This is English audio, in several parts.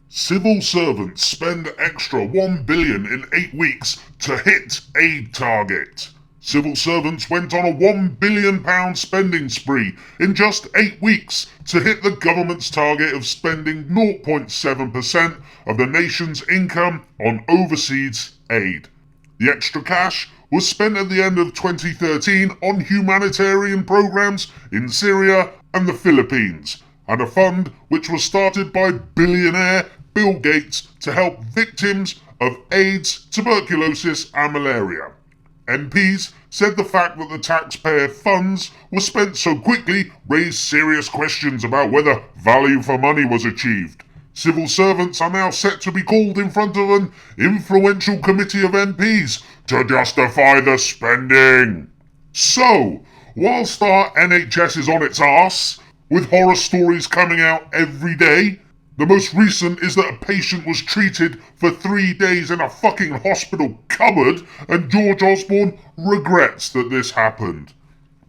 Civil servants spend extra 1 billion in 8 weeks to hit aid target. Civil servants went on a £1 billion spending spree in just 8 weeks to hit the government's target of spending 0.7% of the nation's income on overseas aid. The extra cash was spent at the end of 2013 on humanitarian programs in Syria and the Philippines, and a fund which was started by billionaire Bill Gates to help victims of AIDS, tuberculosis and malaria. MPs said the fact that the taxpayer funds were spent so quickly raised serious questions about whether value for money was achieved. Civil servants are now set to be called in front of an influential committee of MPs to justify the spending. So, whilst our NHS is on its arse, with horror stories coming out every day, the most recent is that a patient was treated for 3 days in a fucking hospital cupboard, and George Osborne regrets that this happened.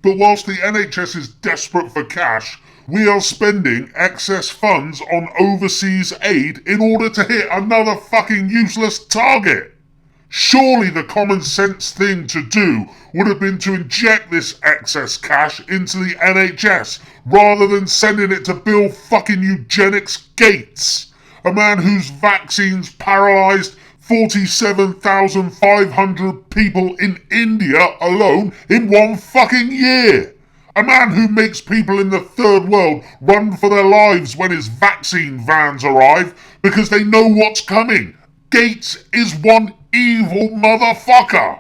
But whilst the NHS is desperate for cash, we are spending excess funds on overseas aid in order to hit another fucking useless target. Surely the common sense thing to do would have been to inject this excess cash into the NHS rather than sending it to Bill fucking Eugenics Gates, a man whose vaccines paralysed 47,500 people in India alone in 1 fucking year. A man who makes people in the third world run for their lives when his vaccine vans arrive because they know what's coming. Gates is one evil motherfucker.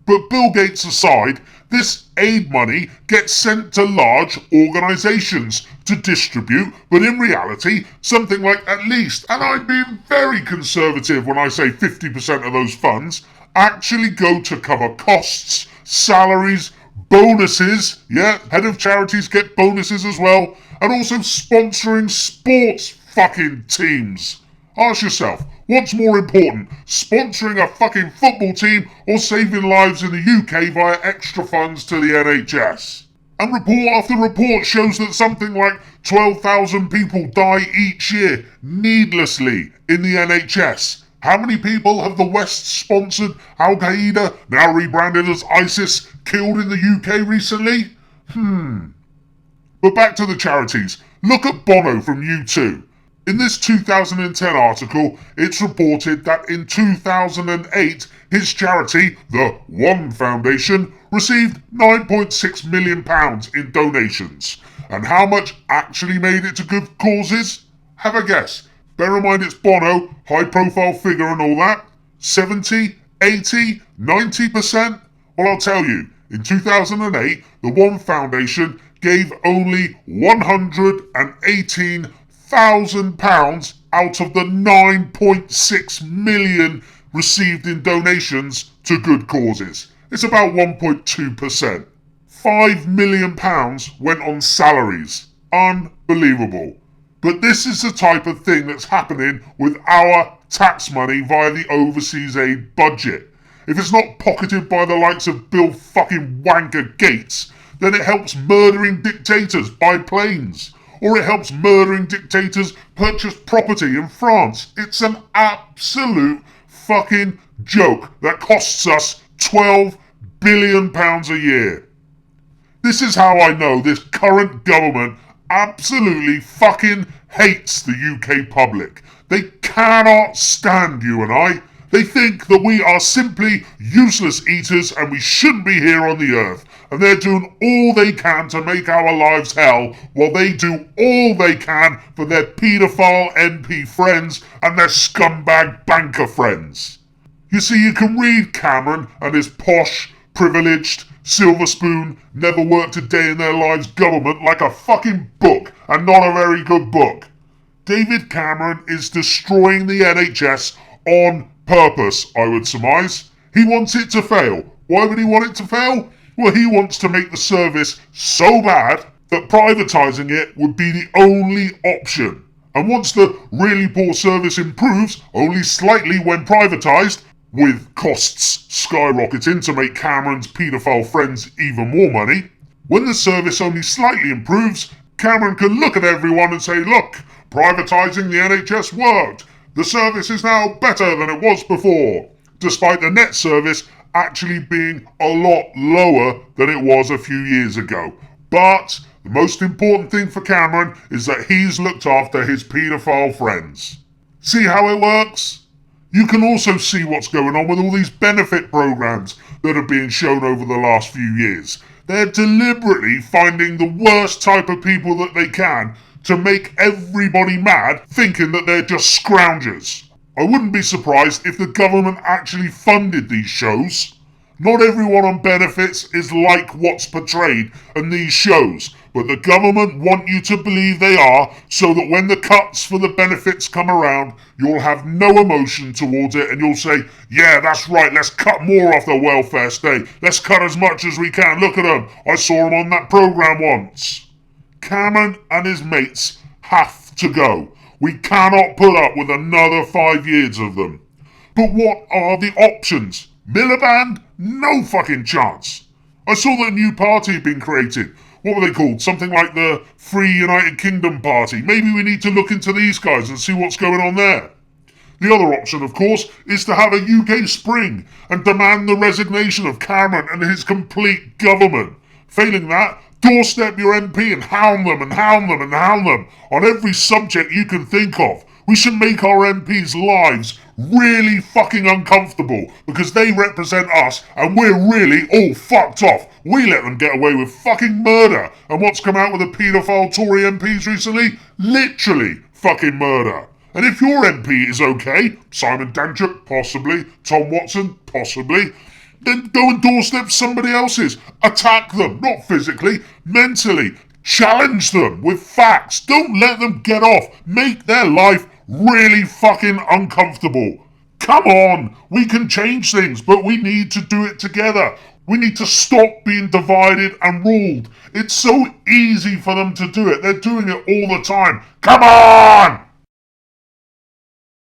But Bill Gates aside, this aid money gets sent to large organisations to distribute, but in reality, something like at least, and I'm being very conservative when I say 50% of those funds, actually go to cover costs, salaries, bonuses, yeah, head of charities get bonuses as well, and also sponsoring sports fucking teams. Ask yourself, what's more important, sponsoring a fucking football team or saving lives in the UK via extra funds to the NHS? And report after report shows that something like 12,000 people die each year needlessly in the NHS. How many people have the West-sponsored Al-Qaeda, now rebranded as ISIS, killed in the UK recently? But back to the charities. Look at Bono from U2. In this 2010 article, it's reported that in 2008, his charity, the One Foundation, received £9.6 million in donations. And how much actually made it to good causes? Have a guess. Bear in mind it's Bono, high-profile figure and all that. 70, 80, 90%? Well, I'll tell you. In 2008, the One Foundation gave only £118,000 out of the 9.6 million received in donations to good causes. It's about 1.2%. £5 million went on salaries. Unbelievable. But this is the type of thing that's happening with our tax money via the overseas aid budget. If it's not pocketed by the likes of Bill fucking Wanker Gates, then it helps murdering dictators buy planes. Or it helps murdering dictators purchase property in France. It's an absolute fucking joke that costs us £12 billion a year. This is how I know this current government absolutely fucking hates the UK public. They cannot stand you and I. They think that we are simply useless eaters and we shouldn't be here on the earth. And they're doing all they can to make our lives hell while they do all they can for their paedophile MP friends and their scumbag banker friends. You see, you can read Cameron and his posh, privileged, silver spoon, never worked a day in their lives government like a fucking book, and not a very good book. David Cameron is destroying the NHS on purpose, I would surmise. He wants it to fail. Why would he want it to fail? Well, he wants to make the service so bad that privatising it would be the only option. And once the really poor service improves, only slightly when privatised, with costs skyrocketing to make Cameron's paedophile friends even more money, when the service only slightly improves, Cameron can look at everyone and say, look, Privatising the NHS worked. The service is now better than it was before, despite the net service actually being a lot lower than it was a few years ago. But the most important thing for Cameron is that he's looked after his paedophile friends. See how it works? You can also see what's going on with all these benefit programs that are being shown over the last few years. They're deliberately finding the worst type of people that they can to make everybody mad, thinking that they're just scroungers. I wouldn't be surprised if the government actually funded these shows. Not everyone on benefits is like what's portrayed in these shows, but the government want you to believe they are, so that when the cuts for the benefits come around, you'll have no emotion towards it and you'll say, yeah, that's right, let's cut more off the welfare state. Let's cut as much as we can. Look at them. I saw them on that program once. Cameron and his mates have to go. We cannot put up with another 5 years of them. But what are the options? Miliband? No fucking chance. I saw that a new party had been created. What were they called? Something like the Free United Kingdom Party. Maybe we need to look into these guys and see what's going on there. The other option, of course, is to have a UK Spring and demand the resignation of Cameron and his complete government. Failing that, doorstep your MP and hound them and hound them and hound them on every subject you can think of. We should make our MPs' lives really fucking uncomfortable because they represent us and we're really all fucked off. We let them get away with fucking murder. And what's come out with the paedophile Tory MPs recently? Literally fucking murder. And if your MP is okay, Simon Danchuk, possibly, Tom Watson, possibly, then go and doorstep somebody else's. Attack them, not physically, mentally. Challenge them with facts. Don't let them get off. Make their life really fucking uncomfortable. Come on, we can change things, but we need to do it together. We need to stop being divided and ruled. It's so easy for them to do it. They're doing it all the time. Come on!